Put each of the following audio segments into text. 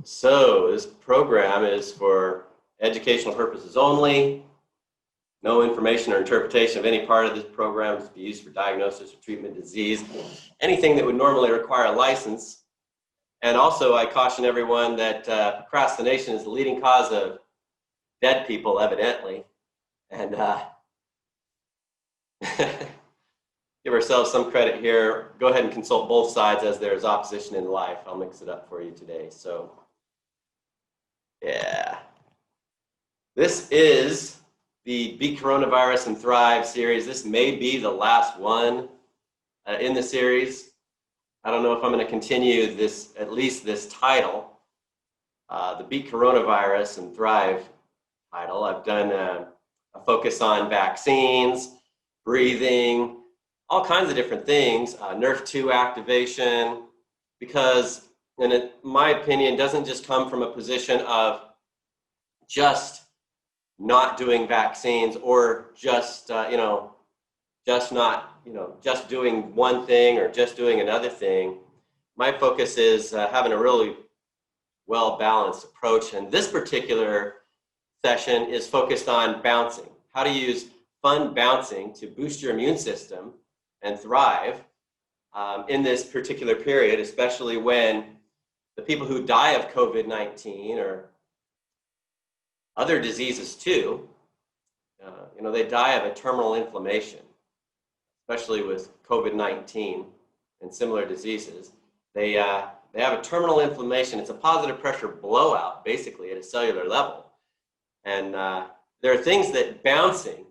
So this program is for educational purposes only. No information or interpretation of any part of this program is to be used for diagnosis or treatment of disease, anything that would normally require a license. And also I caution everyone that procrastination is the leading cause of dead people, evidently. And give ourselves some credit here. Go ahead and consult both sides as there's opposition in life. I'll mix it up for you today. So, yeah. This is the Beat Coronavirus and Thrive series. This may be the last one in the series. I don't know if I'm going to continue this, at least this title, the Beat Coronavirus and Thrive title. I've done a focus on vaccines, breathing, all kinds of different things, NRF2 activation, because, in my opinion, doesn't just come from a position of just not doing vaccines or just, just doing one thing or just doing another thing. My focus is having a really well-balanced approach. And this particular session is focused on bouncing, how to use fun bouncing to boost your immune system and thrive in this particular period, especially when the people who die of COVID-19 or other diseases too, they die of a terminal inflammation, especially with COVID-19 and similar diseases. They have a terminal inflammation. It's a positive pressure blowout, basically, at a cellular level. And there are things that bouncing,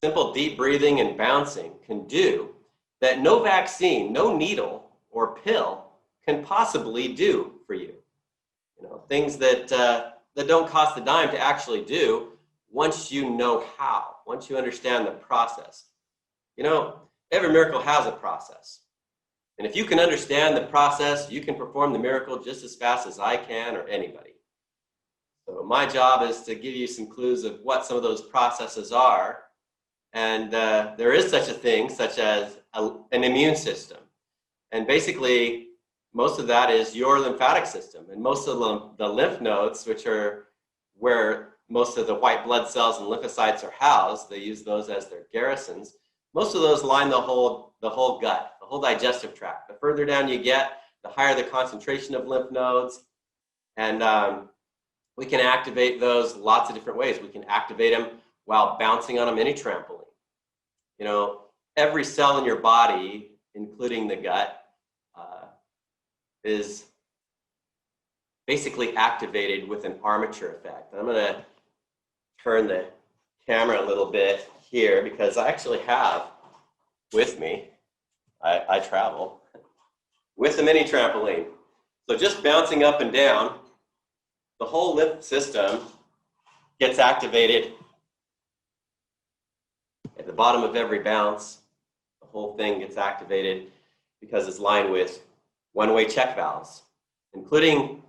simple deep breathing and bouncing can do that no vaccine, no needle or pill can possibly do for you. Things that don't cost a dime to actually do once you know how, once you understand the process. Every miracle has a process. And if you can understand the process, you can perform the miracle just as fast as I can or anybody. So my job is to give you some clues of what some of those processes are. And there is such a thing, such as an immune system. And basically, most of that is your lymphatic system. And most of the lymph nodes, which are where most of the white blood cells and lymphocytes are housed, they use those as their garrisons. Most of those line the whole gut, the whole digestive tract. The further down you get, the higher the concentration of lymph nodes. And we can activate those lots of different ways. We can activate them while bouncing on a mini trampoline. Every cell in your body, including the gut, is basically activated with an armature effect. I'm going to turn the camera a little bit here because I actually have with me, I travel with the mini trampoline. So just bouncing up and down, the whole lymph system gets activated at the bottom of every bounce. The whole thing gets activated because it's lined with one-way check valves, including,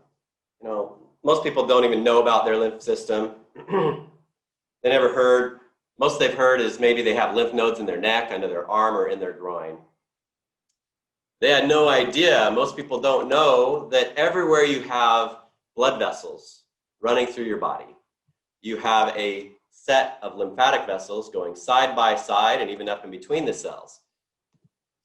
most people don't even know about their lymph system. They never heard, most they've heard is maybe they have lymph nodes in their neck, under their arm, or in their groin. They had no idea, most people don't know, that everywhere you have blood vessels running through your body, you have a set of lymphatic vessels going side by side and even up in between the cells.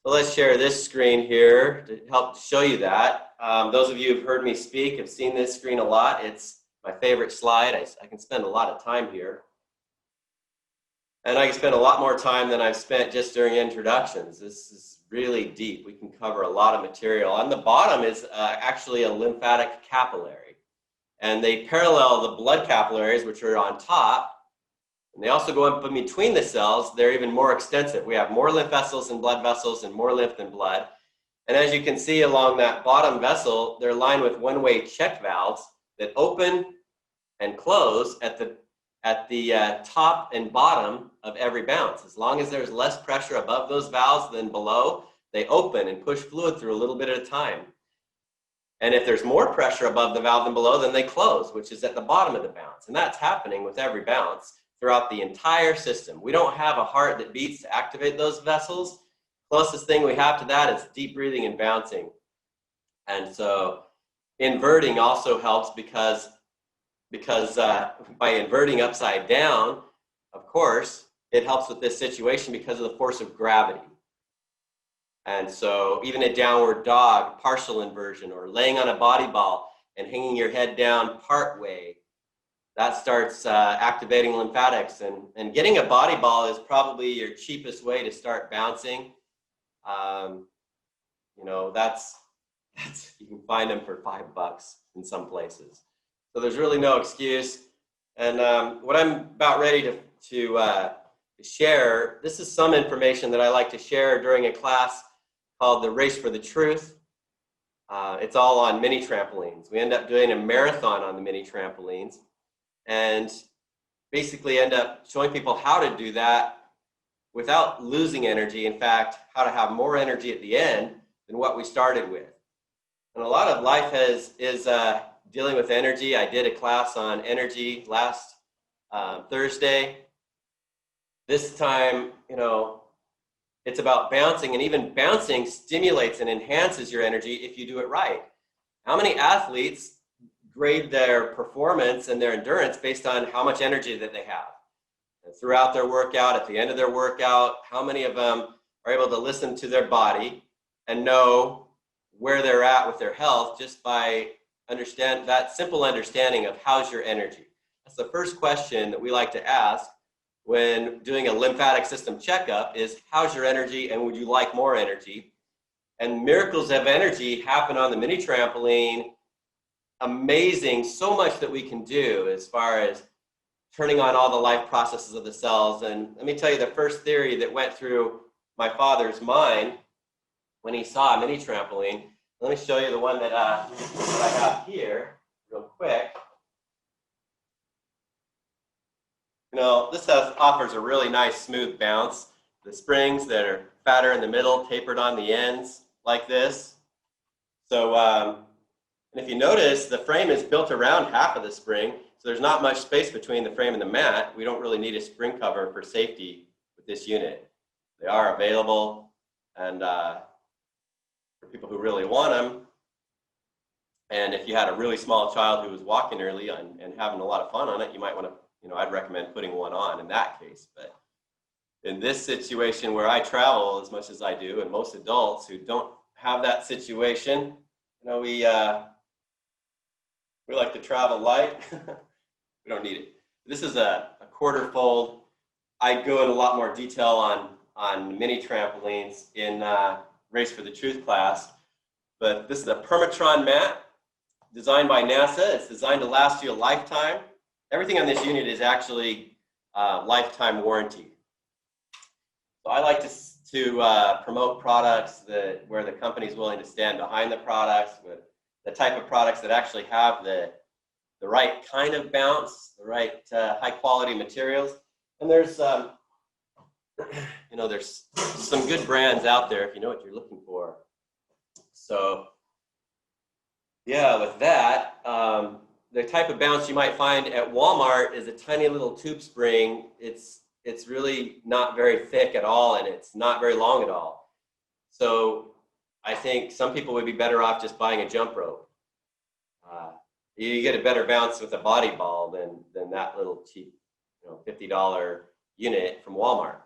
So let's share this screen here to help show you that. Those of you who've heard me speak have seen this screen a lot. It's my favorite slide. I can spend a lot of time here. And I can spend a lot more time than I've spent just during introductions. This is really deep. We can cover a lot of material. On the bottom is actually a lymphatic capillary. And they parallel the blood capillaries, which are on top. And they also go up in between the cells. They're even more extensive. We have more lymph vessels and blood vessels and more lymph than blood. And as you can see along that bottom vessel, they're lined with one-way check valves that open and close at the top and bottom of every bounce. As long as there's less pressure above those valves than below, they open and push fluid through a little bit at a time. And if there's more pressure above the valve than below, then they close, which is at the bottom of the bounce. And that's happening with every bounce throughout the entire system. We don't have a heart that beats to activate those vessels. Closest thing we have to that is deep breathing and bouncing. And so, Inverting also helps because by inverting upside down, of course, it helps with this situation because of the force of gravity. And so even a downward dog, partial inversion, or laying on a body ball and hanging your head down part way, that starts activating lymphatics. And getting a body ball is probably your cheapest way to start bouncing. You know, that's you can find them for $5 in some places. So there's really no excuse. And what I'm about ready to share, this is some information that I like to share during a class called the Race for the Truth. It's all on mini trampolines. We end up doing a marathon on the mini trampolines and basically end up showing people how to do that without losing energy. In fact, how to have more energy at the end than what we started with. And a lot of life is dealing with energy. I did a class on energy last Thursday. This time, you know, it's about bouncing, and even bouncing stimulates and enhances your energy if you do it right. How many athletes grade their performance and their endurance based on how much energy that they have? And throughout their workout, at the end of their workout, how many of them are able to listen to their body and know where they're at with their health just by understand that simple understanding of how's your energy? That's the first question that we like to ask when doing a lymphatic system checkup is, how's your energy and would you like more energy? And miracles of energy happen on the mini trampoline. Amazing, so much that we can do as far as turning on all the life processes of the cells. And let me tell you the first theory that went through my father's mind when he saw a mini trampoline. Let me show you the one that I have here real quick. You know, this offers a really nice smooth bounce. The springs that are fatter in the middle, tapered on the ends like this. So, and if you notice, the frame is built around half of the spring, so there's not much space between the frame and the mat. We don't really need a spring cover for safety with this unit. They are available, and for people who really want them. And if you had a really small child who was walking early and having a lot of fun on it, you might want to, you know, I'd recommend putting one on in that case. But in this situation where I travel as much as I do, and most adults who don't have that situation, you know, we like to travel light. We don't need it. This is a quarter fold. I go into a lot more detail on mini trampolines in Race for the Truth class, but this is a Permatron mat designed by NASA. It's designed to last you a lifetime. Everything on this unit is actually lifetime warranty. So I like to promote products where the company is willing to stand behind the products, with the type of products that actually have the right kind of bounce, the right high quality materials. And there's you know, there's some good brands out there if you know what you're looking for. So yeah, with that, the type of bounce you might find at Walmart is a tiny little tube spring. It's really not very thick at all, and it's not very long at all. So I think some people would be better off just buying a jump rope. You get a better bounce with a body ball than that little cheap, you know, $50 unit from Walmart.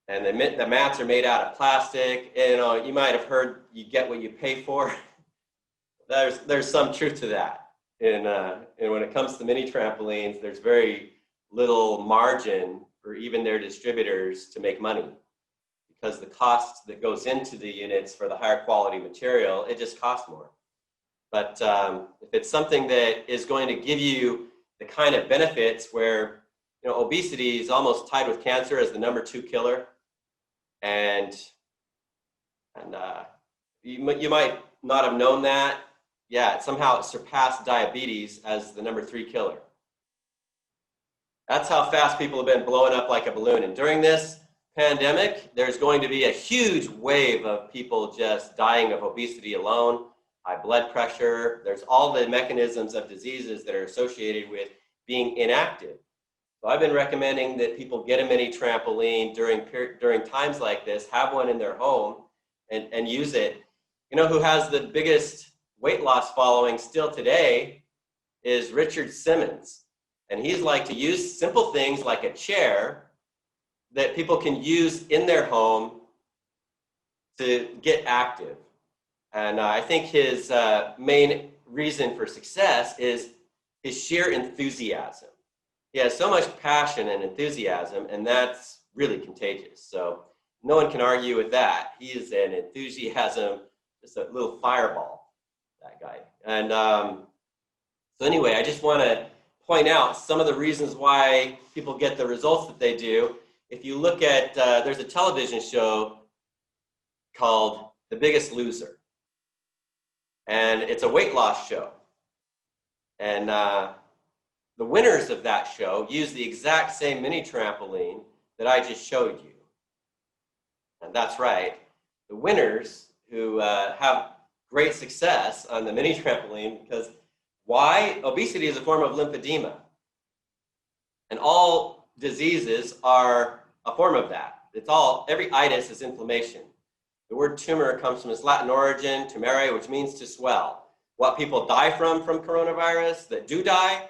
And the mats are made out of plastic. And, you know, you might have heard you get what you pay for. There's some truth to that. And when it comes to mini trampolines, there's very little margin for even their distributors to make money, because the cost that goes into the units for the higher quality material, it just costs more. But if it's something that is going to give you the kind of benefits where, you know, obesity is almost tied with cancer as the #2 killer, and you might not have known that. Yeah, somehow it surpassed diabetes as the #3 killer. That's how fast people have been blowing up like a balloon. And during this pandemic, there's going to be a huge wave of people just dying of obesity alone, high blood pressure. There's all the mechanisms of diseases that are associated with being inactive. So I've been recommending that people get a mini trampoline during times like this, have one in their home and use it. You know who has the biggest weight loss following still today is Richard Simmons. And he's like to use simple things like a chair that people can use in their home to get active. And I think his main reason for success is his sheer enthusiasm. He has so much passion and enthusiasm, and that's really contagious. So no one can argue with that. He is an enthusiasm, just a little fireball, that guy. And so anyway, I just want to point out some of the reasons why people get the results that they do. If you look at, there's a television show called The Biggest Loser. And it's a weight loss show. And the winners of that show use the exact same mini trampoline that I just showed you. And that's right. The winners who have great success on the mini trampoline, because why? Obesity is a form of lymphedema. And all diseases are a form of that. Every itis is inflammation. The word tumor comes from its Latin origin, tumere, which means to swell. What people die from coronavirus, that do die,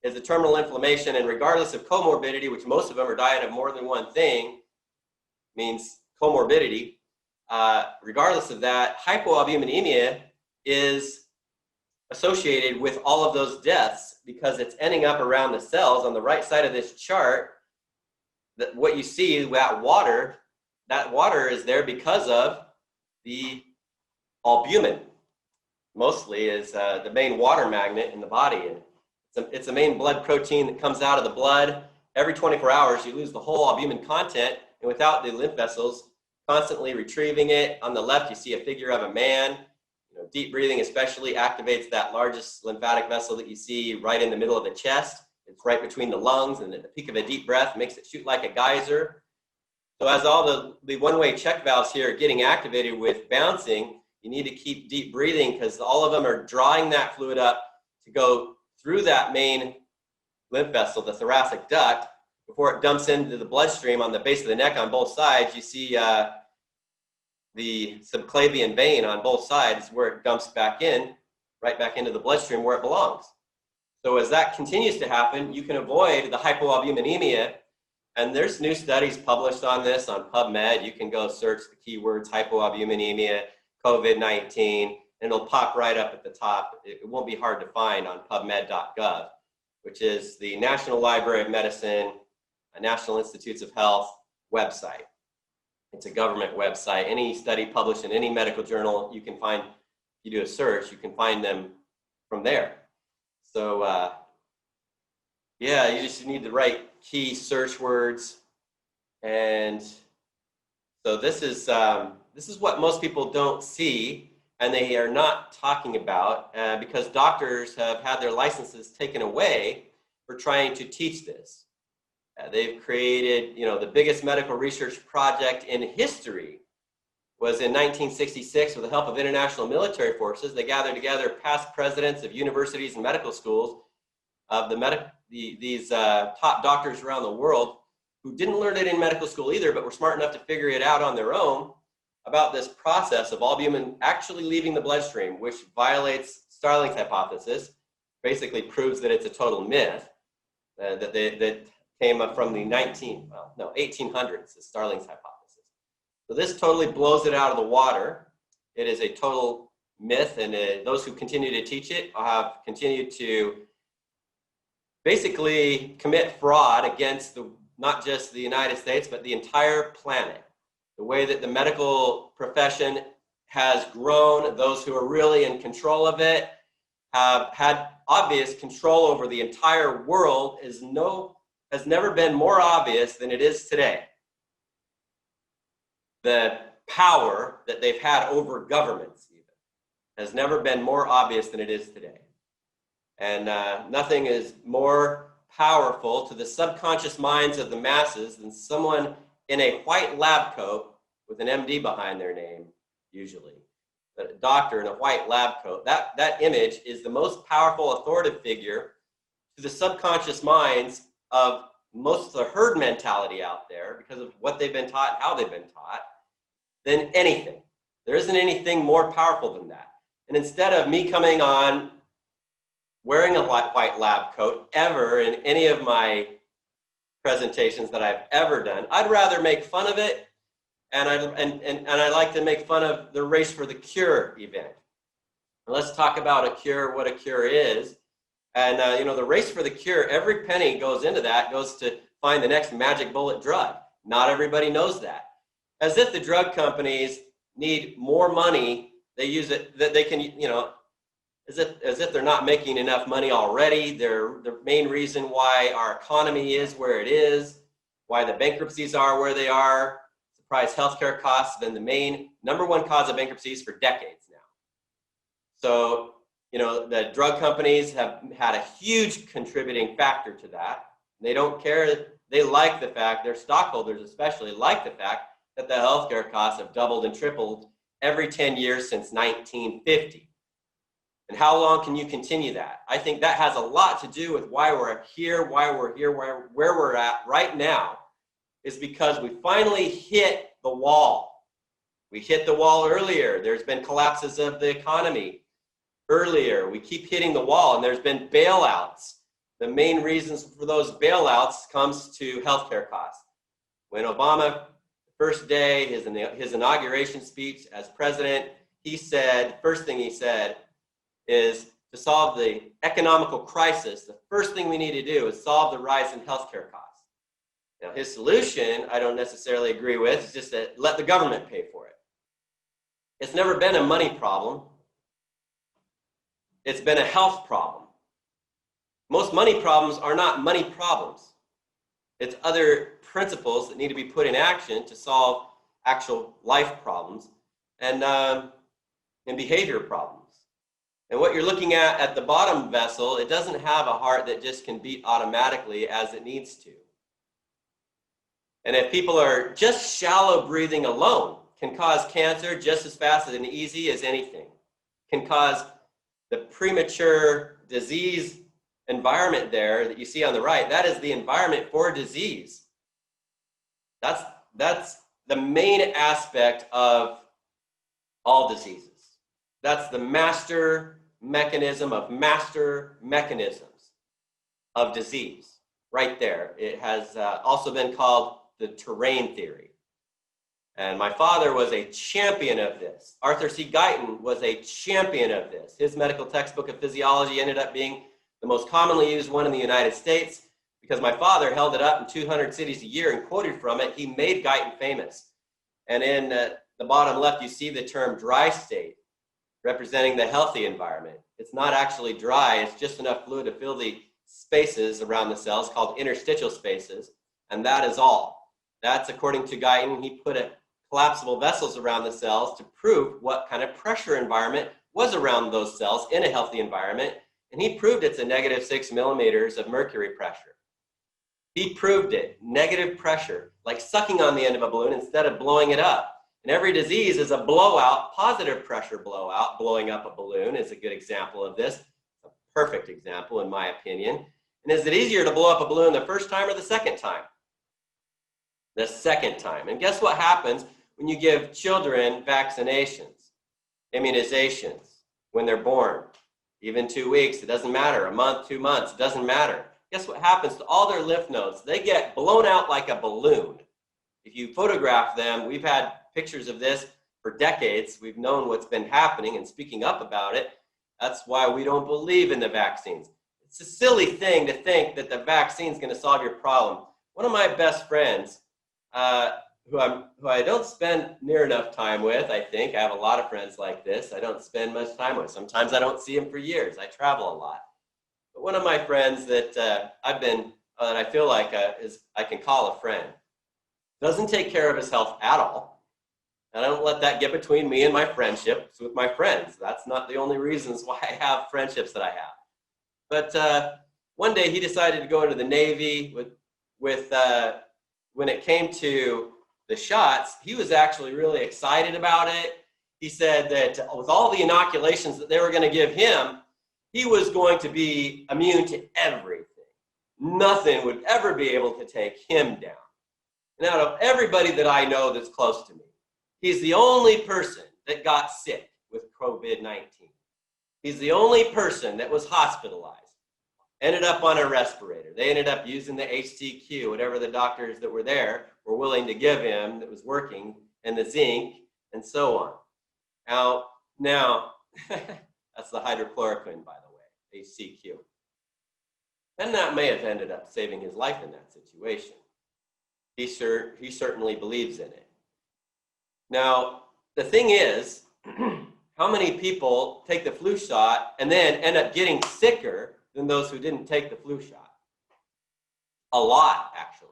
is a terminal inflammation, and regardless of comorbidity, which most of them are dying of more than one thing, means comorbidity, regardless of that, hypoalbuminemia is associated with all of those deaths because it's ending up around the cells on the right side of this chart. That what you see, that water is there because of the albumin. Mostly is the main water magnet in the body. And it's a main blood protein that comes out of the blood. Every 24 hours, you lose the whole albumin content, and without the lymph vessels constantly retrieving it. On the left, you see a figure of a man. Deep breathing especially activates that largest lymphatic vessel that you see right in the middle of the chest. It's right between the lungs, and at the peak of a deep breath makes it shoot like a geyser. So as all the one-way check valves here are getting activated with bouncing, you need to keep deep breathing because all of them are drawing that fluid up to go through that main lymph vessel, the thoracic duct, before it dumps into the bloodstream on the base of the neck on both sides. You see the subclavian vein on both sides where it dumps back in, right back into the bloodstream where it belongs. So as that continues to happen, you can avoid the hypoalbuminemia. And there's new studies published on this on PubMed. You can go search the keywords hypoalbuminemia, COVID-19, and it'll pop right up at the top. It won't be hard to find on pubmed.gov, which is the National Library of Medicine, National Institutes of Health website. It's a government website. Any study published in any medical journal, you can find, if you do a search, you can find them from there. So yeah, you just need the right key search words. And so this is what most people don't see, and they are not talking about because doctors have had their licenses taken away for trying to teach this. They've created, the biggest medical research project in history was in 1966 with the help of international military forces. They gathered together past presidents of universities and medical schools of these top doctors around the world who didn't learn it in medical school either, but were smart enough to figure it out on their own about this process of albumin actually leaving the bloodstream, which violates Starling's hypothesis, basically proves that it's a total myth that came up from the 1800s, the Starling's hypothesis. So this totally blows it out of the water. It is a total myth, and those who continue to teach it have continued to basically commit fraud against not just the United States, but the entire planet. The way that the medical profession has grown, those who are really in control of it have had obvious control over the entire world has never been more obvious than it is today. The power that they've had over governments even has never been more obvious than it is today. And nothing is more powerful to the subconscious minds of the masses than someone in a white lab coat with an MD behind their name, usually. A doctor in a white lab coat. That image is the most powerful authoritative figure to the subconscious minds of most of the herd mentality out there because of what they've been taught and how they've been taught than anything. There isn't anything more powerful than that. And instead of me coming on wearing a white lab coat ever in any of my presentations that I've ever done, I'd rather make fun of it, and I like to make fun of the Race for the Cure event. Let's talk about a cure, what a cure is. And you know, the Race for the Cure, every penny goes into that, goes to find the next magic bullet drug. Not everybody knows that. As if the drug companies need more money, they use it, that they can, you know, as if they're not making enough money already. They're the main reason why our economy is where it is, why the bankruptcies are where they are. Surprise, healthcare costs have been the main #1 cause of bankruptcies for decades now. So, you know, the drug companies have had a huge contributing factor to that. They don't care. They like the fact, their stockholders especially like the fact that the healthcare costs have doubled and tripled every 10 years since 1950. And how long can you continue that? I think that has a lot to do with why we're here, where we're at right now, is because we finally hit the wall. We hit the wall earlier. There's been collapses of the economy earlier. We keep hitting the wall, and there's been bailouts. The main reasons for those bailouts comes to healthcare costs. When Obama, first day, his inauguration speech as president, he said, first thing he said is, to solve the economical crisis, the first thing we need to do is solve the rise in healthcare costs. Now, his solution, I don't necessarily agree with, is just to let the government pay for it. It's never been a money problem. It's been a health problem. Most money problems are not money problems. It's other principles that need to be put in action to solve actual life problems and behavior problems. And what you're looking at the bottom vessel, it doesn't have a heart that just can beat automatically as it needs to. And if people are just shallow breathing alone, can cause cancer just as fast and easy as anything. Can cause the premature disease environment there that you see on the right. That is the environment for disease. That's the main aspect of all diseases. That's the master mechanism of master mechanisms of disease right there. It has also been called the terrain theory. And my father was a champion of this. Arthur C. Guyton was a champion of this. His medical textbook of physiology ended up being the most commonly used one in the United States because my father held it up in 200 cities a year and quoted from it. He made Guyton famous. And in the bottom left, you see the term dry state, representing the healthy environment. It's not actually dry. It's just enough fluid to fill the spaces around the cells called interstitial spaces. And that is all. That's according to Guyton. He put collapsible vessels around the cells to prove what kind of pressure environment was around those cells in a healthy environment. And he proved it's a -6 millimeters of mercury pressure. He proved it, negative pressure, like sucking on the end of a balloon instead of blowing it up. And every disease is a blowout, positive pressure blowout. Blowing up a balloon is a good example of this, a perfect example in my opinion. And is it easier to blow up a balloon the first time or the second time? The second time. And guess what happens when you give children vaccinations, immunizations, when they're born? Even 2 weeks, it doesn't matter. A month, 2 months, it doesn't matter. Guess what happens to all their lymph nodes? They get blown out like a balloon. If you photograph them, we've had pictures of this for decades. We've known what's been happening and speaking up about it. That's why we don't believe in the vaccines. It's a silly thing to think that the vaccine is going to solve your problem. One of my best friends, who I don't spend near enough time with, I think. I have a lot of friends like this I don't spend much time with. Sometimes I don't see him for years. I travel a lot. But one of my friends that that I feel like I can call a friend, doesn't take care of his health at all. And I don't let that get between me and my friendships with my friends. That's not the only reasons why I have friendships that I have. But one day he decided to go into the Navy when it came to the shots, he was actually really excited about it. He said that with all the inoculations that they were going to give him, he was going to be immune to everything. Nothing would ever be able to take him down. And out of everybody that I know that's close to me, he's the only person that got sick with COVID-19. He's the only person that was hospitalized, ended up on a respirator. They ended up using the HCQ, whatever the doctors that were there were willing to give him that was working, and the zinc, and so on. Now that's the hydrochloroquine, by the way, HCQ. And that may have ended up saving his life in that situation. He certainly believes in it. Now, the thing is, how many people take the flu shot and then end up getting sicker than those who didn't take the flu shot? A lot, actually.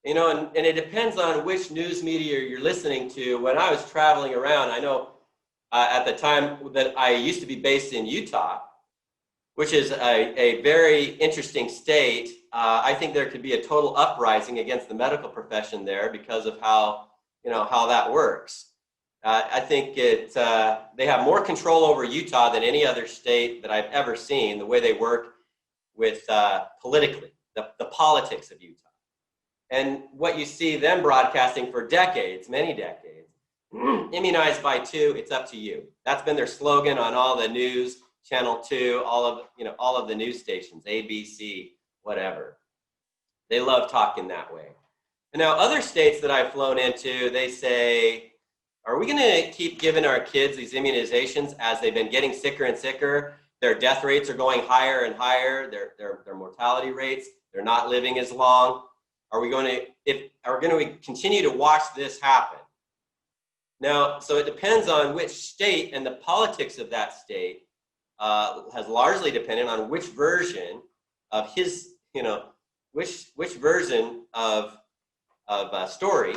You know, and it depends on which news media you're listening to. When I was traveling around, I know at the time that I used to be based in Utah, which is a very interesting state. I think there could be a total uprising against the medical profession there because of how that works. I think they have more control over Utah than any other state that I've ever seen, the way they work with politically, the politics of Utah. And what you see them broadcasting for decades, many decades, immunized by 2, it's up to you. That's been their slogan on all the news, Channel 2, all of the news stations, ABC, whatever. They love talking that way. And now other states that I've flown into, they say, are we going to keep giving our kids these immunizations as they've been getting sicker and sicker? Their death rates are going higher and higher. Their mortality rates, they're not living as long. Are we going to continue to watch this happen? Now, so it depends on which state, and the politics of that state has largely depended on which version of his, which version of story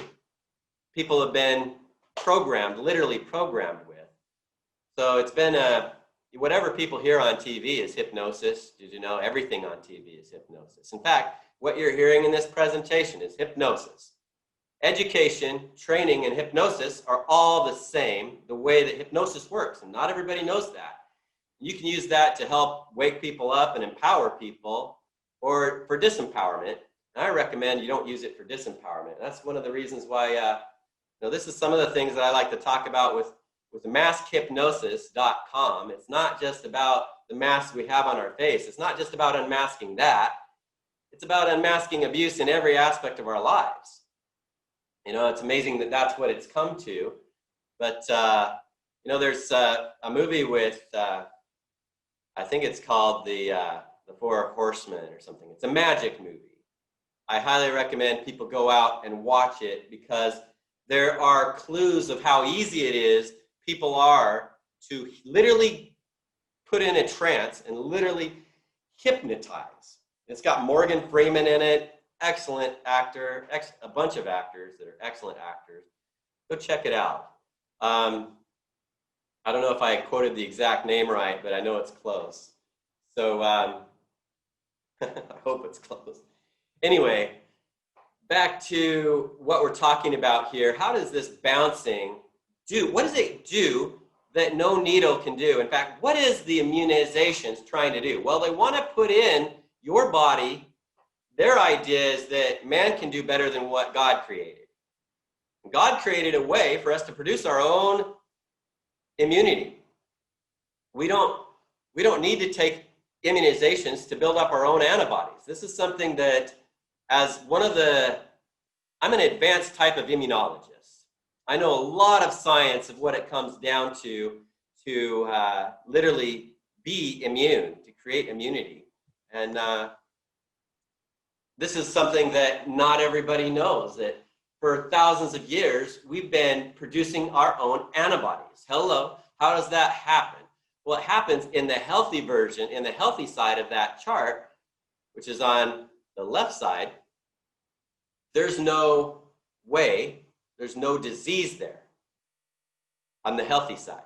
people have been programmed, literally programmed with. So it's been whatever people hear on TV is hypnosis. Did you know everything on TV is hypnosis? In fact, what you're hearing in this presentation is hypnosis. Education, training, and hypnosis are all the same, the way that hypnosis works, and not everybody knows that. You can use that to help wake people up and empower people, or for disempowerment. And I recommend you don't use it for disempowerment. That's one of the reasons why, this is some of the things that I like to talk about with maskhypnosis.com. It's not just about the masks we have on our face. It's not just about unmasking that. It's about unmasking abuse in every aspect of our lives. It's amazing that that's what it's come to. But, there's a movie with, I think it's called the Four Horsemen or something. It's a magic movie. I highly recommend people go out and watch it because there are clues of how easy it is people are to literally put in a trance and literally hypnotize. It's got Morgan Freeman in it, excellent actor, a bunch of actors that are excellent actors. Go check it out. I don't know if I quoted the exact name right, but I know it's close. So I hope it's close. Anyway, back to what we're talking about here. How does this bouncing do? What does it do that no needle can do? In fact, what is the immunizations trying to do? Well, they want to put in your body. Their idea is that man can do better than what God created. God created a way for us to produce our own immunity. We don't need to take immunizations to build up our own antibodies. This is something that, as I'm an advanced type of immunologist. I know a lot of science of what it comes down to literally be immune, to create immunity. And this is something that not everybody knows, that for thousands of years, we've been producing our own antibodies. Hello, how does that happen? Well, it happens in the healthy version, in the healthy side of that chart, which is on the left side. There's no way, there's no disease there on the healthy side,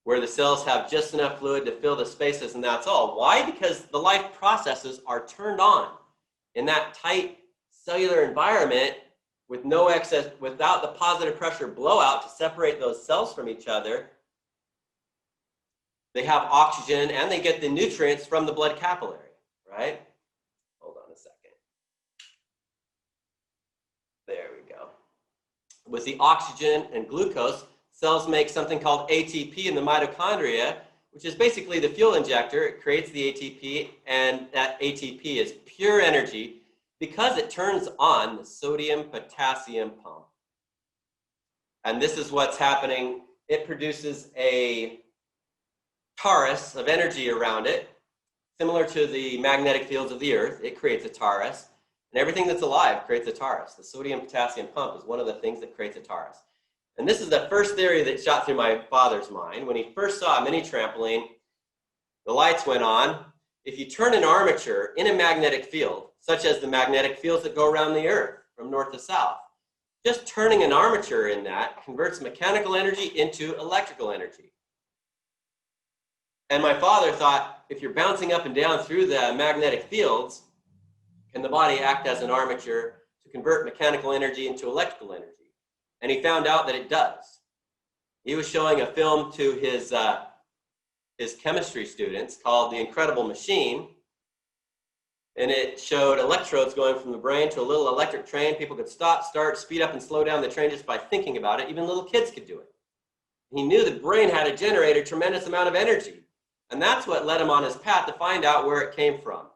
where the cells have just enough fluid to fill the spaces, and that's all. Why? Because the life processes are turned on in that tight cellular environment with no excess, without the positive pressure blowout to separate those cells from each other. They have oxygen and they get the nutrients from the blood capillary, right? Hold on a second. There we go. With the oxygen and glucose, cells make something called ATP in the mitochondria, which is basically the fuel injector. It creates the ATP, and that ATP is pure energy because it turns on the sodium-potassium pump. And this is what's happening. It produces a torus of energy around it, similar to the magnetic fields of the Earth. It creates a torus, and everything that's alive creates a torus. The sodium-potassium pump is one of the things that creates a torus. And this is the first theory that shot through my father's mind. When he first saw a mini trampoline, the lights went on. If you turn an armature in a magnetic field, such as the magnetic fields that go around the Earth from north to south, just turning an armature in that converts mechanical energy into electrical energy. And my father thought, if you're bouncing up and down through the magnetic fields, can the body act as an armature to convert mechanical energy into electrical energy? And he found out that it does. He was showing a film to his chemistry students called The Incredible Machine. And it showed electrodes going from the brain to a little electric train. People could stop, start, speed up, and slow down the train just by thinking about it. Even little kids could do it. He knew the brain had to generate a tremendous amount of energy. And that's what led him on his path to find out where it came from.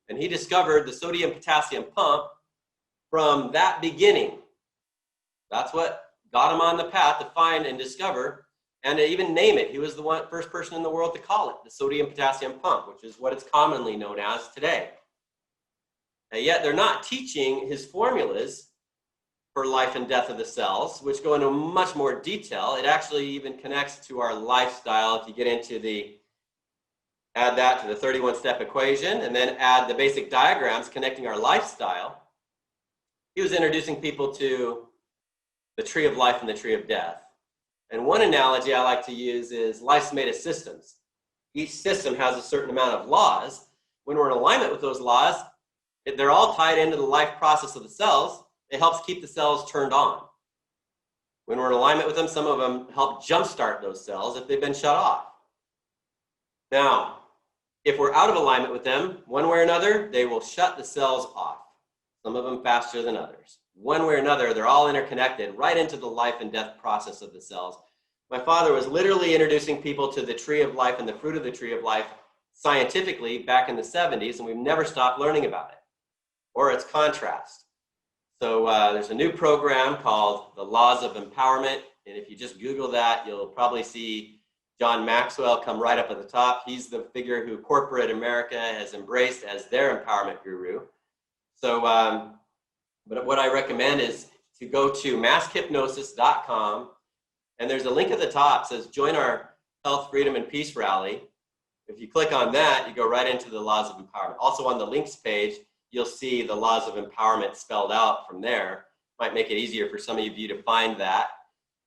And he discovered the sodium-potassium pump from that beginning. That's what got him on the path to find and discover and to even name it. He was the first person in the world to call it the sodium-potassium pump, which is what it's commonly known as today. And yet they're not teaching his formulas for life and death of the cells, which go into much more detail. It actually even connects to our lifestyle. If you get into add that to the 31-step equation, and then add the basic diagrams connecting our lifestyle. He was introducing people to the tree of life and the tree of death. And one analogy I like to use is life's made of systems. Each system has a certain amount of laws. When we're in alignment with those laws, they're all tied into the life process of the cells. It helps keep the cells turned on. When we're in alignment with them, some of them help jumpstart those cells if they've been shut off. Now, if we're out of alignment with them, one way or another, they will shut the cells off. Some of them faster than others. One way or another, they're all interconnected right into the life and death process of the cells. My father was literally introducing people to the tree of life and the fruit of the tree of life scientifically back in the 70s, and we've never stopped learning about it, or its contrast. So there's a new program called The Laws of Empowerment, and if you just Google that, you'll probably see John Maxwell come right up at the top. He's the figure who corporate America has embraced as their empowerment guru. So, but what I recommend is to go to maskhypnosis.com, and there's a link at the top that says join our Health, Freedom, and Peace Rally. If you click on that, you go right into the Laws of Empowerment. Also on the links page, you'll see the Laws of Empowerment spelled out from there. Might make it easier for some of you to find that.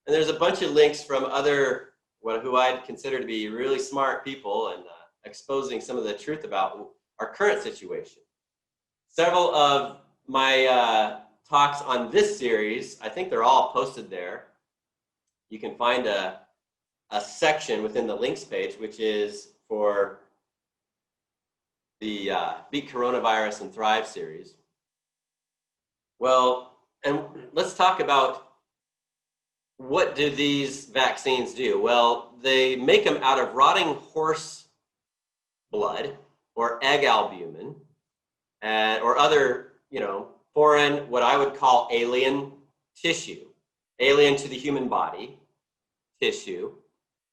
And there's a bunch of links from other who I'd consider to be really smart people and exposing some of the truth about our current situation. Several of my talks on this series, I think they're all posted there. You can find a section within the links page, which is for the Beat Coronavirus and Thrive series. Well, and let's talk about what do these vaccines do? Well, they make them out of rotting horse blood or egg albumin or other, foreign, what I would call alien tissue, alien to the human body tissue.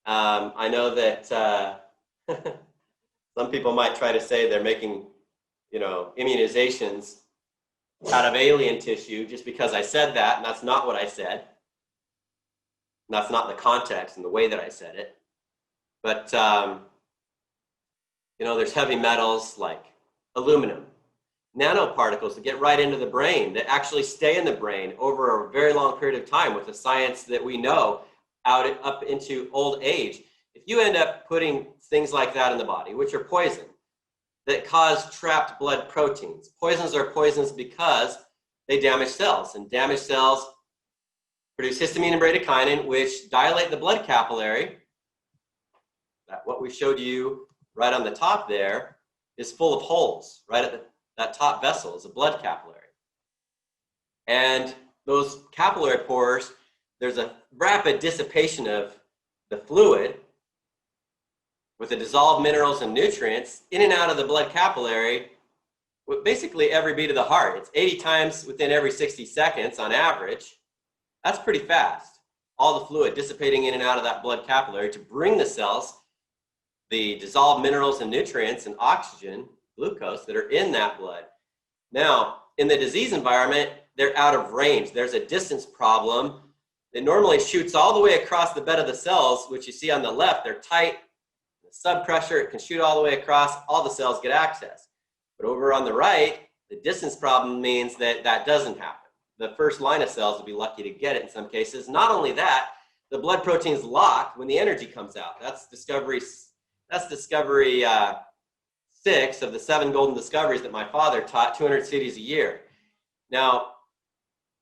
I know that some people might try to say they're making, immunizations out of alien tissue just because I said that, and that's not what I said. That's not the context and the way that I said it. But, there's heavy metals like aluminum, nanoparticles that get right into the brain, that actually stay in the brain over a very long period of time with the science that we know up into old age. If you end up putting things like that in the body, which are poison, that cause trapped blood proteins. Poisons are poisons because they damage cells, and damaged cells produce histamine and bradykinin, which dilate the blood capillary. What we showed you right on the top there is full of holes. Right at that top vessel is a blood capillary. And those capillary pores, there's a rapid dissipation of the fluid, with the dissolved minerals and nutrients in and out of the blood capillary with basically every beat of the heart. It's 80 times within every 60 seconds on average. That's pretty fast. All the fluid dissipating in and out of that blood capillary to bring the cells the dissolved minerals and nutrients and oxygen, glucose, that are in that blood. Now, in the disease environment, they're out of range. There's a distance problem. It normally shoots all the way across the bed of the cells, which you see on the left. They're tight, sub pressure, it can shoot all the way across, all the cells get access. But over on the right, the distance problem means that that doesn't happen. The first line of cells will be lucky to get it in some cases. Not only that, the blood proteins lock when the energy comes out. That's discovery 6 of the 7 golden discoveries that my father taught, 200 cities a year. Now,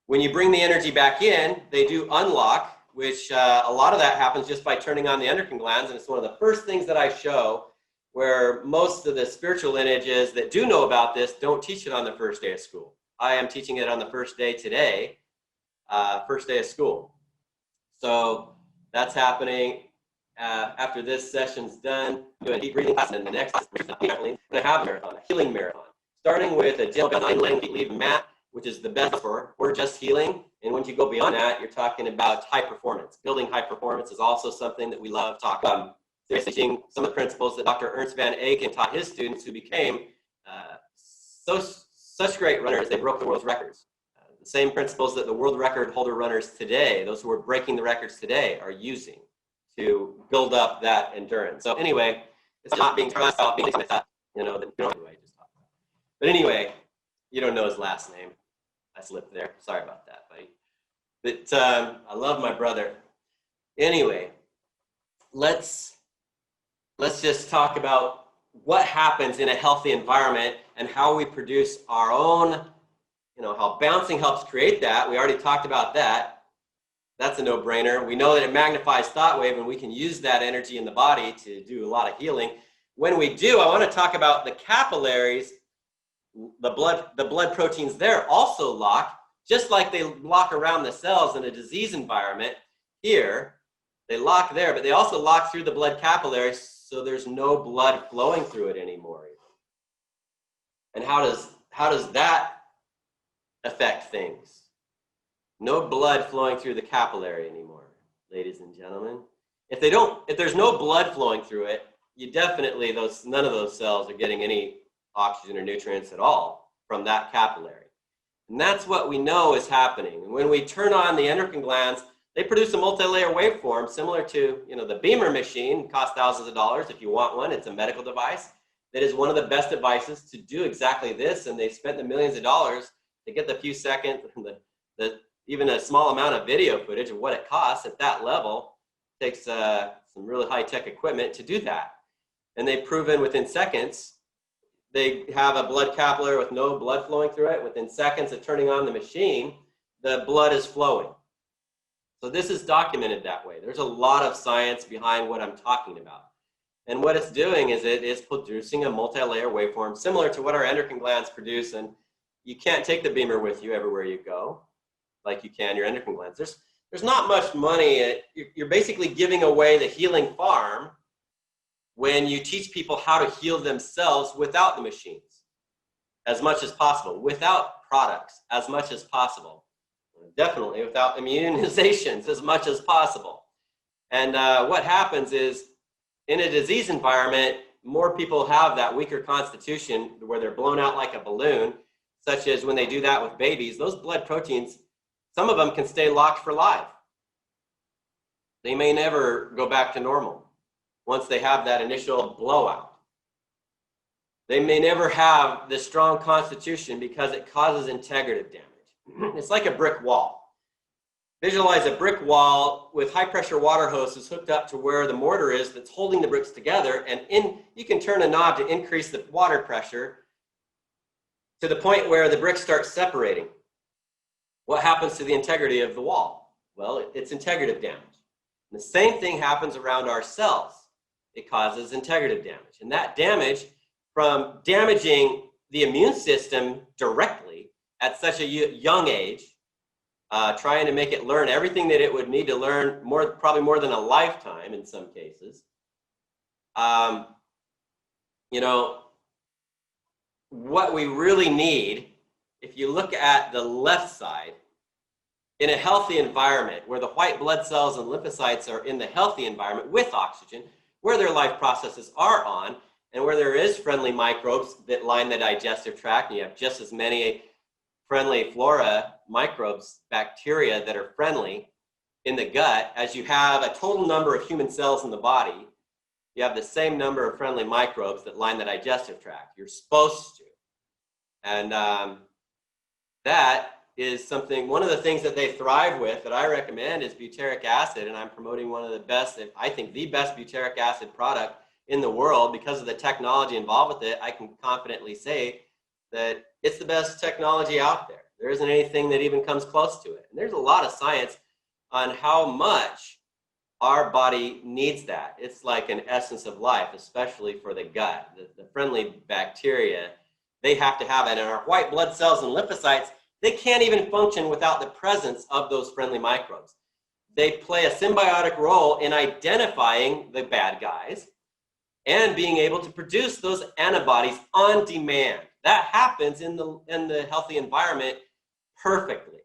when you bring the energy back in, they do unlock, which a lot of that happens just by turning on the endocrine glands. And it's one of the first things that I show, where most of the spiritual lineages that do know about this don't teach it on the first day of school. I am teaching it on the first day today, first day of school. So that's happening. After this session's done, do a deep breathing class, and then the next is trampoline. And I have a marathon, a healing marathon, starting with a gentle 9 feet leave mat, which is the best for, or just healing. And once you go beyond that, you're talking about high performance. Building high performance is also something that we love talking about. They're teaching some of the principles that Dr. Ernst van Aken taught his students, who became such great runners, they broke the world's records. The same principles that the world record holder runners today, those who are breaking the records today, are using to build up that endurance. So anyway, it's not being trust about being like that, you know, that I just talked about. But anyway, you don't know his last name. I slipped there. Sorry about that, buddy. But I love my brother. Anyway, let's just talk about what happens in a healthy environment and how we produce our own, you know, how bouncing helps create that. We already talked about that. That's a no-brainer. We know that it magnifies thought wave, and we can use that energy in the body to do a lot of healing. When we do, I want to talk about the capillaries. The blood proteins there also lock, just like they lock around the cells in a disease environment. Here, they lock there, but they also lock through the blood capillaries, so there's no blood flowing through it anymore. And how does that affect things? No blood flowing through the capillary anymore, ladies and gentlemen. If there's no blood flowing through it, you definitely, none of those cells are getting any oxygen or nutrients at all from that capillary. And that's what we know is happening. And when we turn on the endocrine glands, they produce a multi-layer waveform similar to, you know, the Beamer machine. Costs thousands of dollars. If you want one, it's a medical device that is one of the best devices to do exactly this. And they spent the millions of dollars to get the few seconds, even a small amount of video footage of what it costs at that level. It takes some really high-tech equipment to do that. And they've proven within seconds, they have a blood capillary with no blood flowing through it. Within seconds of turning on the machine, the blood is flowing. So this is documented that way. There's a lot of science behind what I'm talking about. And what it's doing is it is producing a multi-layer waveform similar to what our endocrine glands produce. And you can't take the Beamer with you everywhere you go, like you can your endocrine glands. There's not much money. You're basically giving away the healing farm when you teach people how to heal themselves without the machines as much as possible, without products as much as possible, definitely without immunizations as much as possible. And what happens is, in a disease environment, more people have that weaker constitution where they're blown out like a balloon, such as when they do that with babies. Those blood proteins, some of them can stay locked for life. They may never go back to normal once they have that initial blowout. They may never have this strong constitution because it causes integrative damage. It's like a brick wall. Visualize a brick wall with high pressure water hoses hooked up to where the mortar is that's holding the bricks together, and you can turn a knob to increase the water pressure to the point where the bricks start separating. What happens to the integrity of the wall? Well, it's integrative damage. And the same thing happens around our cells. It causes integrative damage. And that damage, from damaging the immune system directly at such a young age, trying to make it learn everything that it would need to learn, probably more than a lifetime in some cases, You know, what we really need, if you look at the left side, in a healthy environment where the white blood cells and lymphocytes are in the healthy environment with oxygen, where their life processes are on, and where there is friendly microbes that line the digestive tract, and you have just as many friendly flora, microbes, bacteria that are friendly in the gut as you have a total number of human cells in the body. You have the same number of friendly microbes that line the digestive tract. You're supposed to. And that is something, one of the things that they thrive with that I recommend is butyric acid, and I'm promoting one of the best, I think the best butyric acid product in the world because of the technology involved with it. I can confidently say that it's the best technology out there. There isn't anything that even comes close to it. And there's a lot of science on how much our body needs that. It's like an essence of life, especially for the gut. The friendly bacteria, they have to have it. And our white blood cells and lymphocytes, they can't even function without the presence of those friendly microbes. They play a symbiotic role in identifying the bad guys and being able to produce those antibodies on demand. That happens in the healthy environment perfectly,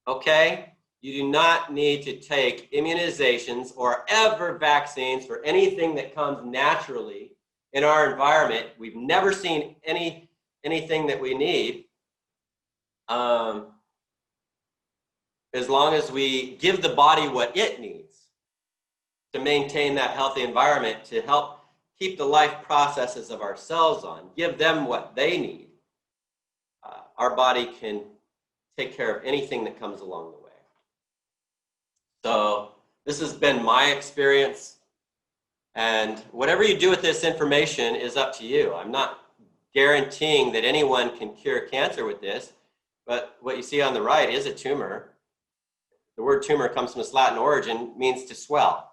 okay? You do not need to take immunizations or ever vaccines for anything that comes naturally in our environment. We've never seen anything that we need. As long as we give the body what it needs to maintain that healthy environment, to help keep the life processes of our cells on, give them what they need, our body can take care of anything that comes along the way. So this has been my experience, and whatever you do with this information is up to you. I'm not guaranteeing that anyone can cure cancer with this, but what you see on the right is a tumor. The word tumor comes from its Latin origin, means to swell.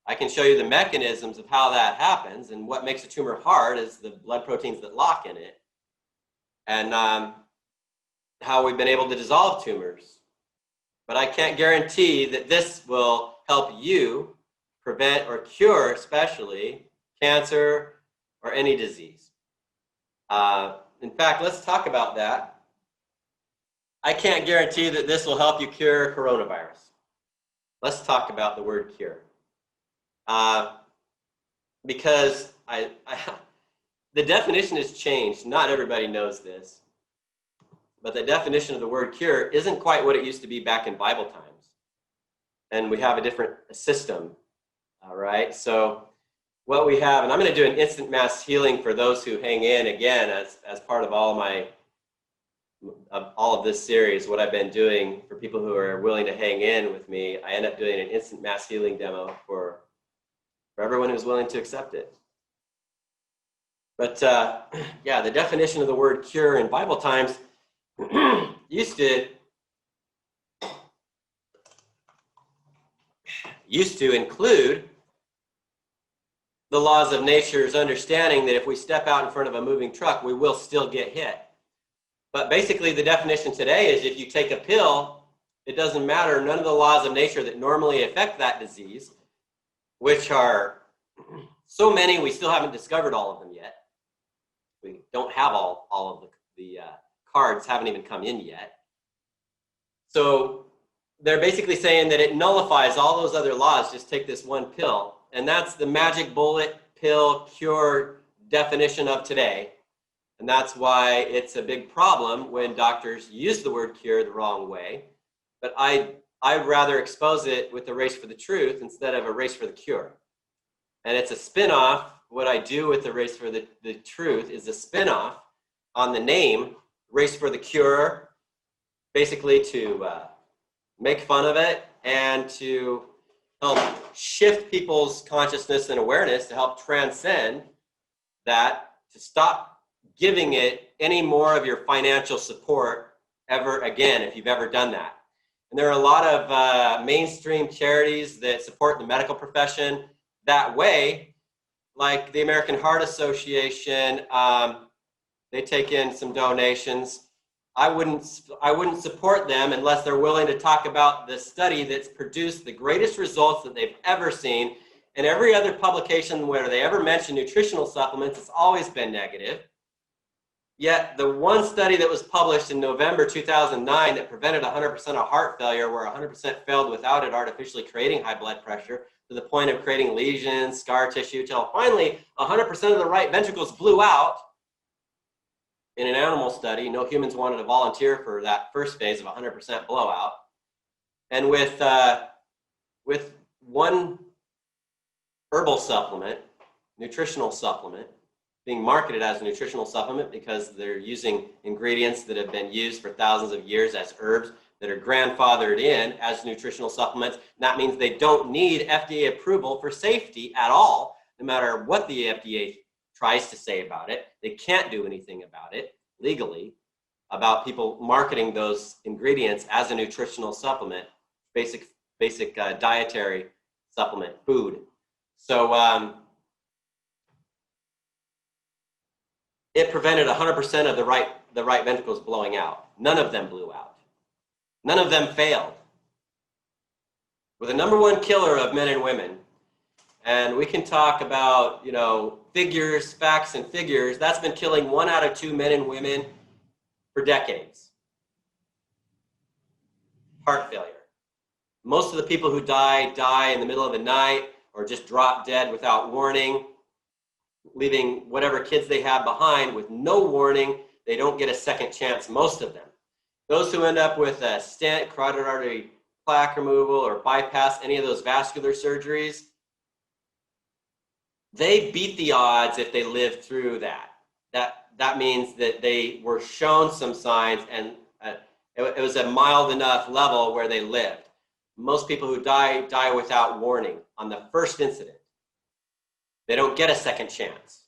I can show you the mechanisms of how that happens, and what makes a tumor hard is the blood proteins that lock in it, and how we've been able to dissolve tumors. But I can't guarantee that this will help you prevent or cure, especially cancer or any disease. In fact, let's talk about that. I can't guarantee that this will help you cure coronavirus. Let's talk about the word cure. Because the definition has changed. Not everybody knows this, but the definition of the word cure isn't quite what it used to be back in Bible times. And we have a different system, all right? So what we have, and I'm going to do an instant mass healing for those who hang in again as part of all of this series. What I've been doing for people who are willing to hang in with me, I end up doing an instant mass healing demo for everyone who's willing to accept it. But yeah, the definition of the word cure in Bible times used to include the laws of nature's understanding that if we step out in front of a moving truck, we will still get hit. But basically the definition today is if you take a pill, it doesn't matter. None of the laws of nature that normally affect that disease, which are so many, we still haven't discovered all of them yet. We don't have all of the cards haven't even come in yet. So they're basically saying that it nullifies all those other laws. Just take this one pill. And that's the magic bullet pill cure definition of today. And that's why it's a big problem when doctors use the word cure the wrong way. But I'd rather expose it with a race for the truth instead of a race for the cure. And it's a spin-off. What I do with the race for the truth is a spin-off on the name Race for the Cure, basically to make fun of it and to help shift people's consciousness and awareness to help transcend that, to stop giving it any more of your financial support ever again if you've ever done that. And there are a lot of mainstream charities that support the medical profession that way, like the American Heart Association. They take in some donations. I wouldn't support them unless they're willing to talk about the study that's produced the greatest results that they've ever seen And every other publication where they ever mention nutritional supplements, it's always been negative. Yet the one study that was published in November 2009 that prevented 100% of heart failure, where 100% failed without it artificially creating high blood pressure to the point of creating lesions, scar tissue, till finally 100% of the right ventricles blew out in an animal study. No humans wanted to volunteer for that first phase of 100% blowout. And with one herbal supplement, nutritional supplement, being marketed as a nutritional supplement because they're using ingredients that have been used for thousands of years as herbs that are grandfathered in as nutritional supplements. And that means they don't need FDA approval for safety at all, no matter what the FDA tries to say about it. They can't do anything about it legally, about people marketing those ingredients as a nutritional supplement, basic dietary supplement, food. So it prevented 100% of the right ventricles blowing out. None of them blew out. None of them failed. We're the #1 killer of men and women. And we can talk about, figures, facts and figures. That's been killing 1 out of 2 men and women for decades. Heart failure. Most of the people who die in the middle of the night or just drop dead without warning, leaving whatever kids they have behind with no warning. They don't get a second chance, most of them. Those who end up with a stent, carotid artery plaque removal, or bypass, any of those vascular surgeries, they beat the odds if they live through that. That means that they were shown some signs, and it was a mild enough level where they lived. Most people who die without warning on the first incident. They don't get a second chance.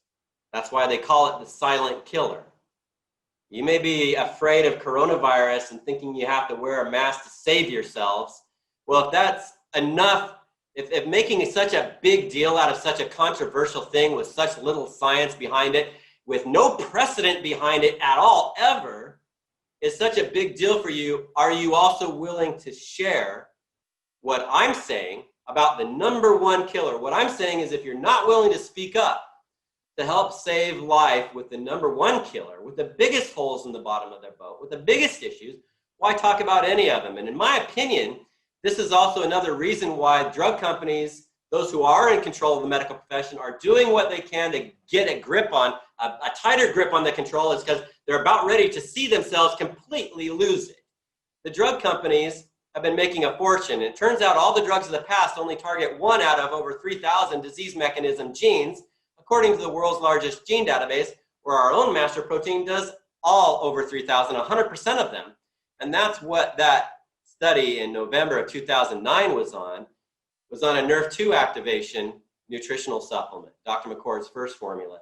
That's why they call it the silent killer. You may be afraid of coronavirus and thinking you have to wear a mask to save yourselves. Well, if that's enough, if making such a big deal out of such a controversial thing with such little science behind it, with no precedent behind it at all, ever, is such a big deal for you, are you also willing to share what I'm saying about the #1 killer? What I'm saying is, if you're not willing to speak up to help save life with the #1 killer, with the biggest holes in the bottom of their boat, with the biggest issues, why talk about any of them? And in my opinion, this is also another reason why drug companies, those who are in control of the medical profession, are doing what they can to get a grip on, a tighter grip on the control, is because they're about ready to see themselves completely lose it. The drug companies have been making a fortune. It turns out all the drugs of the past only target 1 out of over 3,000 disease mechanism genes, according to the world's largest gene database, where our own master protein does all over 3,000, 100% of them. And that's what that study in November of 2009 was on a NRF2 activation nutritional supplement, Dr. McCord's first formula.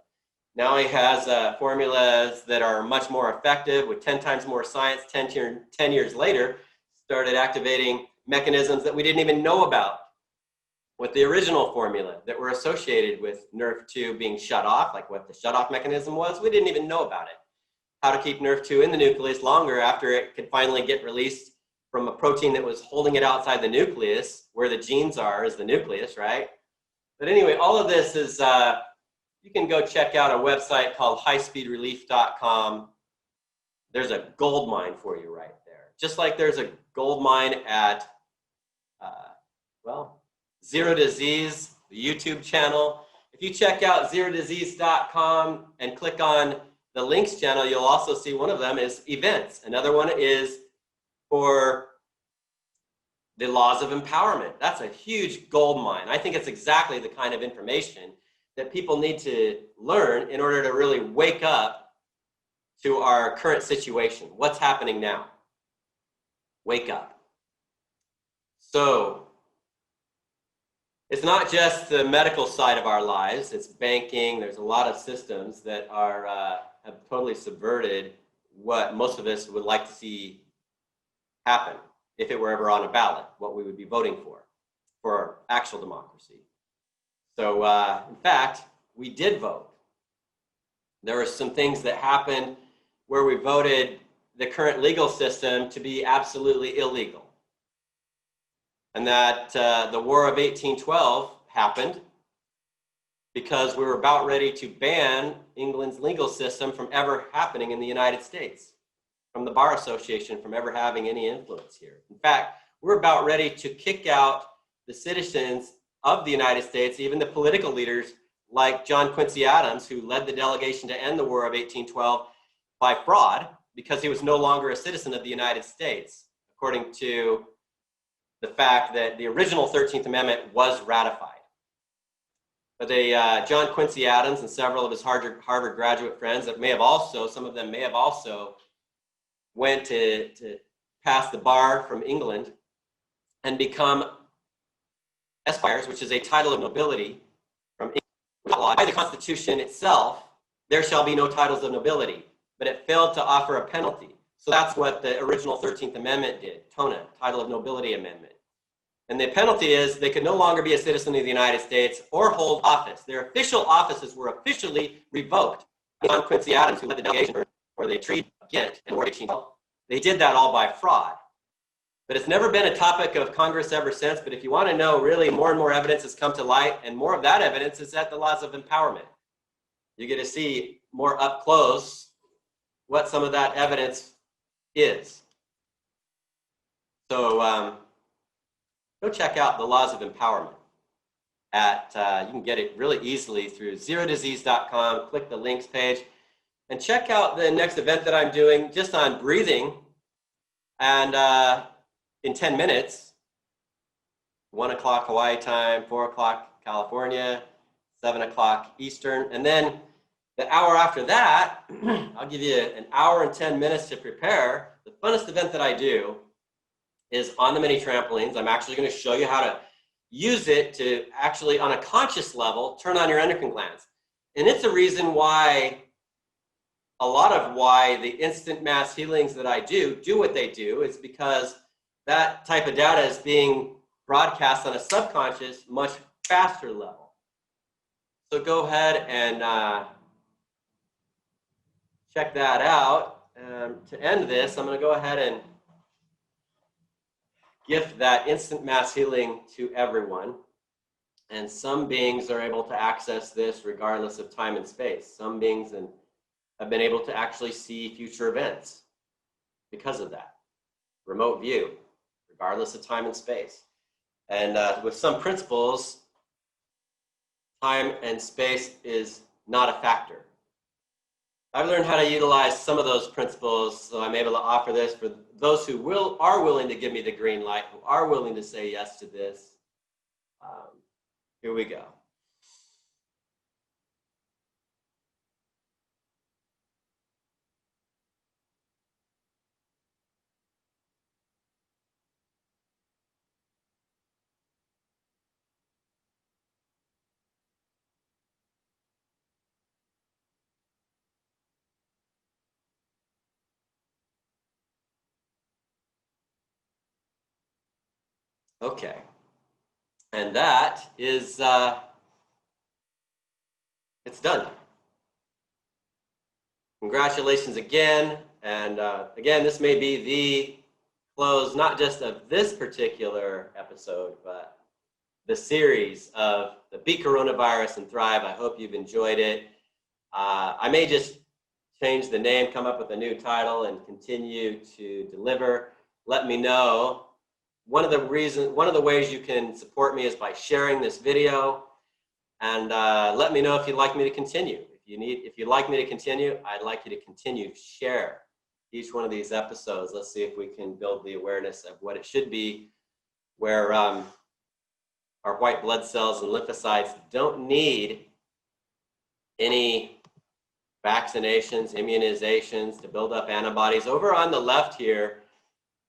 Now he has formulas that are much more effective with 10 times more science. 10 years later, started activating mechanisms that we didn't even know about with the original formula that were associated with NRF2 being shut off, like what the shut-off mechanism was. We didn't even know about it. How to keep NRF2 in the nucleus longer after it could finally get released from a protein that was holding it outside the nucleus, where the genes are is the nucleus, right? But anyway, all of this is, you can go check out a website called highspeedrelief.com. There's a gold mine for you right there. Just like there's a gold mine at, Zero Disease, the YouTube channel. If you check out ZeroDisease.com and click on the links channel, you'll also see one of them is events. Another one is for the laws of empowerment. That's a huge gold mine. I think it's exactly the kind of information that people need to learn in order to really wake up to our current situation. What's happening now? Wake up. So it's not just the medical side of our lives. It's banking. There's a lot of systems that are have totally subverted what most of us would like to see happen if it were ever on a ballot, what we would be voting for actual democracy. So in fact, we did vote. There were some things that happened where we voted the current legal system to be absolutely illegal. And that the War of 1812 happened because we were about ready to ban England's legal system from ever happening in the United States, from the Bar Association from ever having any influence here. In fact, we're about ready to kick out the citizens of the United States, even the political leaders like John Quincy Adams, who led the delegation to end the War of 1812 by fraud, because he was no longer a citizen of the United States, according to the fact that the original 13th Amendment was ratified. But John Quincy Adams and several of his Harvard graduate friends that may have also, some of them may have also went to pass the bar from England and become esquires, which is a title of nobility from England. By the Constitution itself, there shall be no titles of nobility, but it failed to offer a penalty. So that's what the original 13th Amendment did, TONA, Title of Nobility Amendment. And the penalty is they could no longer be a citizen of the United States or hold office. Their official offices were officially revoked. John Quincy Adams, who led the delegation for the Treaty of Ghent in 1812, they did that all by fraud. But it's never been a topic of Congress ever since. But if you want to know, really, more and more evidence has come to light, and more of that evidence is at the laws of empowerment. You get to see more up close what some of that evidence is. So go check out the laws of empowerment. You can get it really easily through ZeroDisease.com. Click the links page and check out the next event that I'm doing just on breathing. And in 10 minutes, 1 o'clock Hawaii time, 4 o'clock California, 7 o'clock Eastern. And then the hour after that, I'll give you an hour and 10 minutes to prepare. The funnest event that I do is on the mini trampolines. I'm actually going to show you how to use it to actually, on a conscious level, turn on your endocrine glands. And it's a reason why, a lot of why the instant mass healings that I do what they do, is because that type of data is being broadcast on a subconscious, much faster level. So go ahead and check that out. To end this, I'm going to go ahead and gift that instant mass healing to everyone. And some beings are able to access this regardless of time and space. Some beings have been able to actually see future events because of that. Remote view, regardless of time and space. And with some principles, time and space is not a factor. I've learned how to utilize some of those principles, so I'm able to offer this for those who are willing to give me the green light, who are willing to say yes to this. Here we go. Okay, and that is, it's done. Congratulations again, and again, this may be the close, not just of this particular episode, but the series of the Beat Coronavirus and Thrive. I hope you've enjoyed it. I may just change the name, come up with a new title, and continue to deliver. Let me know. One of the ways you can support me is by sharing this video, and let me know if you'd like me to continue. If you'd like me to continue, I'd like you to continue to share each one of these episodes. Let's see if we can build the awareness of what it should be, where our white blood cells and lymphocytes don't need any vaccinations, immunizations to build up antibodies. Over on the left here,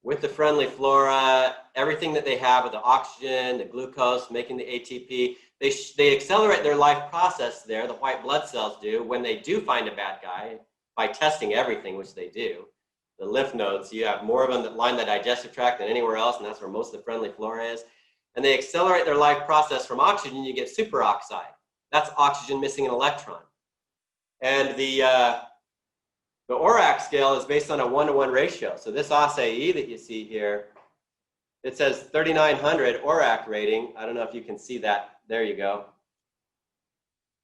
with the friendly flora, everything that they have with the oxygen, the glucose, making the ATP, they accelerate their life process there, the white blood cells do, when they do find a bad guy, by testing everything, which they do. The lymph nodes, you have more of them that line the digestive tract than anywhere else, and that's where most of the friendly flora is. And they accelerate their life process. From oxygen, you get superoxide. That's oxygen missing an electron. And the ORAC scale is based on a 1-to-1 ratio. So this ASAE that you see here, it says 3,900 ORAC rating. I don't know if you can see that. There you go.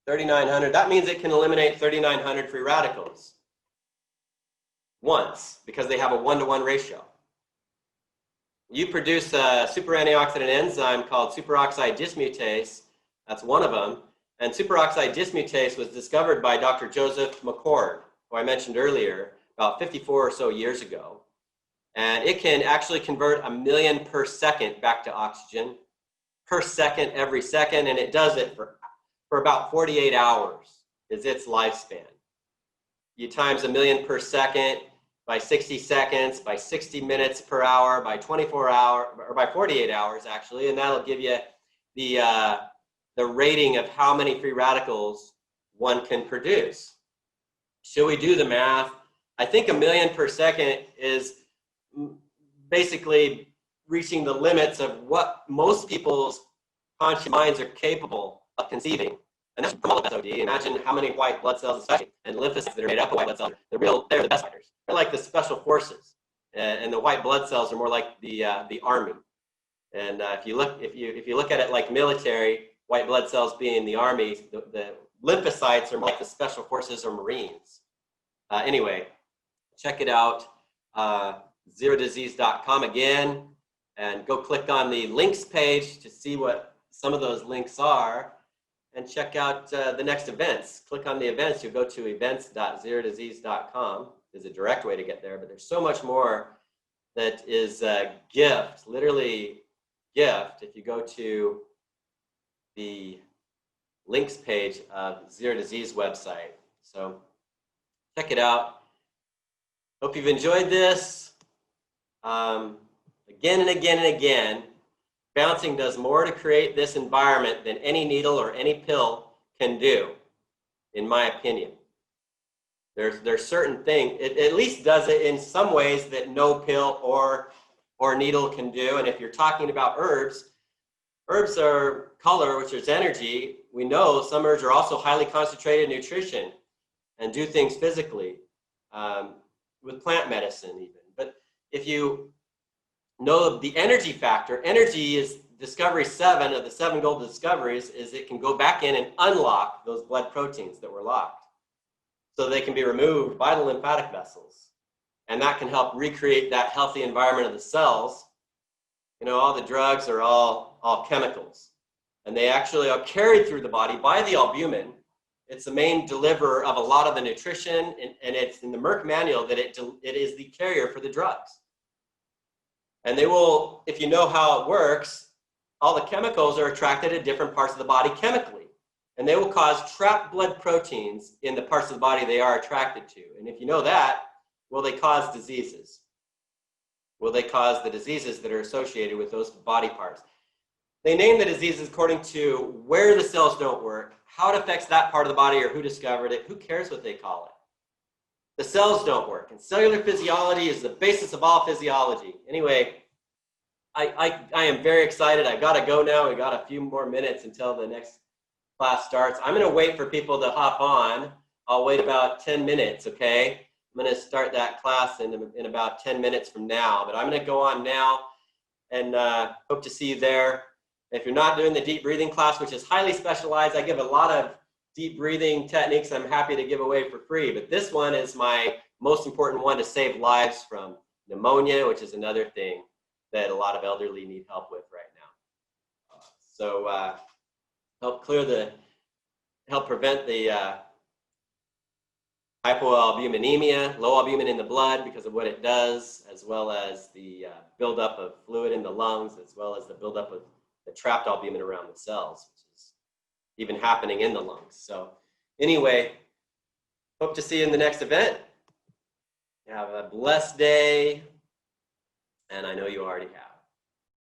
3,900. That means it can eliminate 3,900 free radicals once, because they have a 1-to-1 ratio. You produce a super antioxidant enzyme called superoxide dismutase. That's one of them. And superoxide dismutase was discovered by Dr. Joseph McCord, who I mentioned earlier, about 54 or so years ago. And it can actually convert 1 million per second back to oxygen, per second, every second, and it does it for about 48 hours is its lifespan. You times 1 million per second by 60 seconds, by 60 minutes per hour, by 24 hours, or by 48 hours actually, and that'll give you the rating of how many free radicals one can produce. Should we do the math? I think 1 million per second is basically reaching the limits of what most people's conscious minds are capable of conceiving. And that's from all of SOD. Imagine how many white blood cells, especially, and lymphocytes that are made up of white blood cells. They're the best fighters. They're like the special forces, and the white blood cells are more like the army. And if you look at it like military, white blood cells being the army, the lymphocytes are more like the special forces or Marines. Anyway, check it out, ZeroDisease.com again, and go click on the links page to see what some of those links are, and check out the next events. Click on the events. You'll go to events.ZeroDisease.com. There's a direct way to get there, but there's so much more that is a gift, literally gift, if you go to the links page of Zero Disease website. So check it out. Hope you've enjoyed this. Again and again and again, bouncing does more to create this environment than any needle or any pill can do, in my opinion. There's certain things, it at least does it in some ways that no pill or needle can do. And if you're talking about herbs, herbs are color, which is energy. We know some herbs are also highly concentrated nutrition and do things physically, with plant medicine even. But if you know the energy factor, energy is discovery 7 of the 7 golden discoveries, is it can go back in and unlock those blood proteins that were locked, so they can be removed by the lymphatic vessels. And that can help recreate that healthy environment of the cells. You know, all the drugs are all chemicals, and they actually are carried through the body by the albumin. It's the main deliverer of a lot of the nutrition, and it's in the Merck manual that it is the carrier for the drugs. And they will, if you know how it works, all the chemicals are attracted to different parts of the body chemically. And they will cause trapped blood proteins in the parts of the body they are attracted to. And if you know that, will they cause diseases? Will they cause the diseases that are associated with those body parts? They name the diseases according to where the cells don't work, how it affects that part of the body, or who discovered it. Who cares what they call it? The cells don't work. And cellular physiology is the basis of all physiology. Anyway, I am very excited. I got to go now. We got a few more minutes until the next class starts. I'm going to wait for people to hop on. I'll wait about 10 minutes, okay? I'm going to start that class in about 10 minutes from now. But I'm going to go on now, and hope to see you there. If you're not doing the deep breathing class, which is highly specialized, I give a lot of deep breathing techniques I'm happy to give away for free. But this one is my most important one to save lives from pneumonia, which is another thing that a lot of elderly need help with right now. So help prevent the hypoalbuminemia, low albumin in the blood because of what it does, as well as the buildup of fluid in the lungs, as well as the buildup of the trapped albumin around the cells, which is even happening in the lungs. So anyway, hope to see you in the next event. Have a blessed day, and I know you already have.